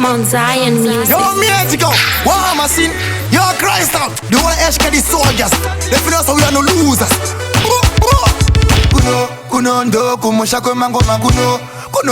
Mount Zion Music. Yo, music out. Wow, my sin. Yo, Christ out. The whole HKD soldiers. They feel us so we are no losers. Kuno ndo kumusha kwe mangoma kuno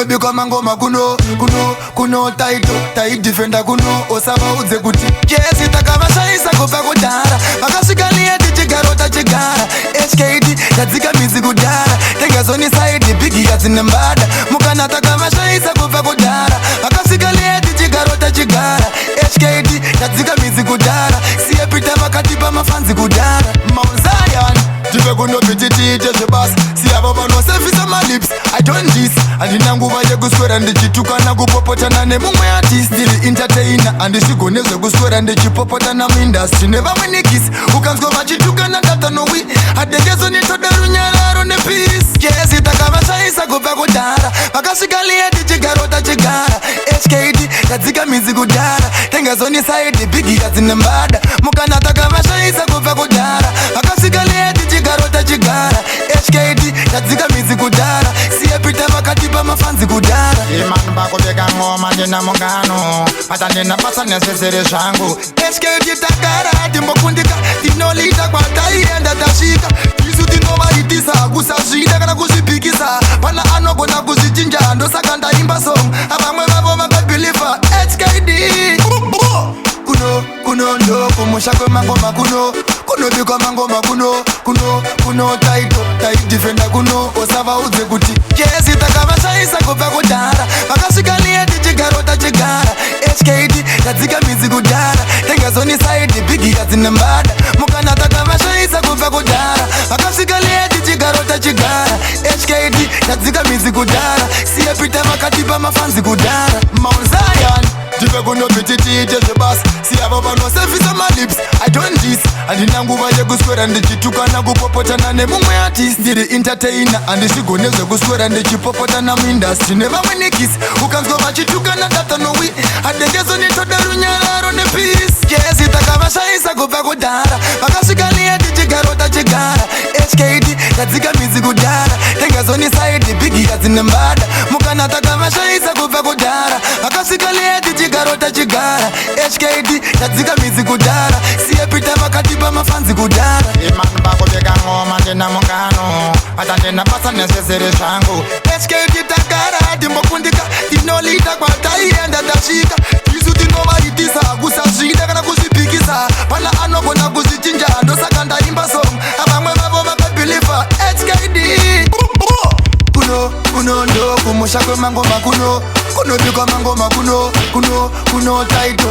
biko mangoma kuno taito defender kuno osama udze kuti kesi takavashaisa kubva kudhara vakasvikalia tichigarota chigara HKD tadzika mizi kudhara tengazoni side bigi yadzine mbada mukana takavashaisa kubva kudhara vakasvikalia tichigarota chigara HKD tadzika mizi kudhara siye pita vakatipa mafanzi kudhara Mount Zion Dive kuno bititiite zvebasa siyavo vanosevisa malips I don't this handina nguva yekuswera ndichitukana kupopotana nemumwe artist ndiri entertainer handizvigone zvekuswera ndichipopotana muindustry nevamwenikisi ukanzwa vachitukana datanowi hadengezonitoda runyararo nepeace kesi takavashaisa kubva kudhara vakasvikalia tichigarota chigara HKD tadzika mizi kudhara tengazoni side bigi yadzine mbada mukana takavashaisa kubva kudhara vakasvikalia tichigarota chigara HKD tadzika mizi kudhara siye pita vakatipa mafanzi kudhara imani bakubeka ngoma ndina mungano pata ndina pasa nesesere zvangu HKD takara timbokundika tinolita kwataienda tasvika isu tinovaitisa kusazvida kana kuzvipikisa pana anogona kuzvichinja ndosaka ndaimba song avamwe vavo vakabhiliva HKD kuno ndo kumusha kwemangoma kunobikwa mangoma kuno taito defender kuno osava udze kuti kesi takavashaisa kubva kudhara vakasvikalia tichigarota chigara HKD tadzika mizi kudhara tengazoni side bigi yadzine mbada mukana takavashaisa kubva kudhara vakasvikalia tichigarota chigara HKD tadzika mizi kudhara siye pita vakatipa mafanzi kudhara Mount Zion Dive kuno bititiite zvebasa siyavo vanosevisa malips I don't this handina nguva yekuswera ndichitukana kupopotana nemumwe artist ndiri entertainer handizvigone zvekuswera ndichipopotana muindustry nevamwenikisi ukanzwa vachitukana datanowi hadengezonitoda runyararo nepeace kesi takavashaisa kubva kudhara vakasvikalia tichigarota chigara HKD tadzika mizi kudhara tengazoni side bigi yadzine mbada mukana takavashaisa kubva kudhara vakasvikalia tichigarota chigara HKD tadzika mizi kudhara siye pita vakatipa mafanzi kudhara imani bakubeka ngoma ndina mungano pata ndina pasa nesesere zvangu HKD takara timbokundika tinolita kwataienda tasvika isu tinovaitisa kusazvida kana kuzvipikisa pana anogona kuzvichinja ndosaka ndaimba song avamwe vavo vakabhiliva HKD kuno ndo kumusha kwemangoma kunobikwa mangoma kuno taito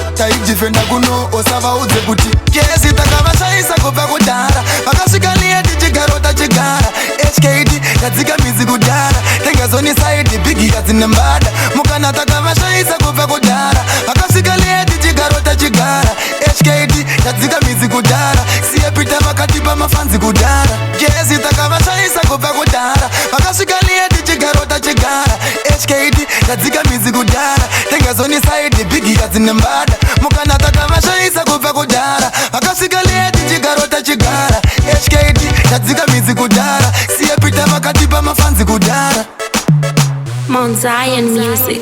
defender kuno osava udze kuti kesi takavashaisa kubva kudhara vakasvikalia tichigarota chigara HKD tadzika mizi kudhara tengazoni side bigi yadzine mbada mukana takavashaisa kubva kudhara vakasvikalia tichigarota chigara HKD tadzika mizi kudhara siye pita vakatipa mafanzi kudhara kesi takavashaisa kubva kudhara vakasvikalia tichigarota chigara HKD tadzika mizi kudhara tengazoni side bigi yadzine mbada mukana takavashaisa kubva kudhara vakasvikalia tichigarota chigara HKD tadzika mizi kudhara siye pita vakatipa mafanzi kudhara Mount Zion Music.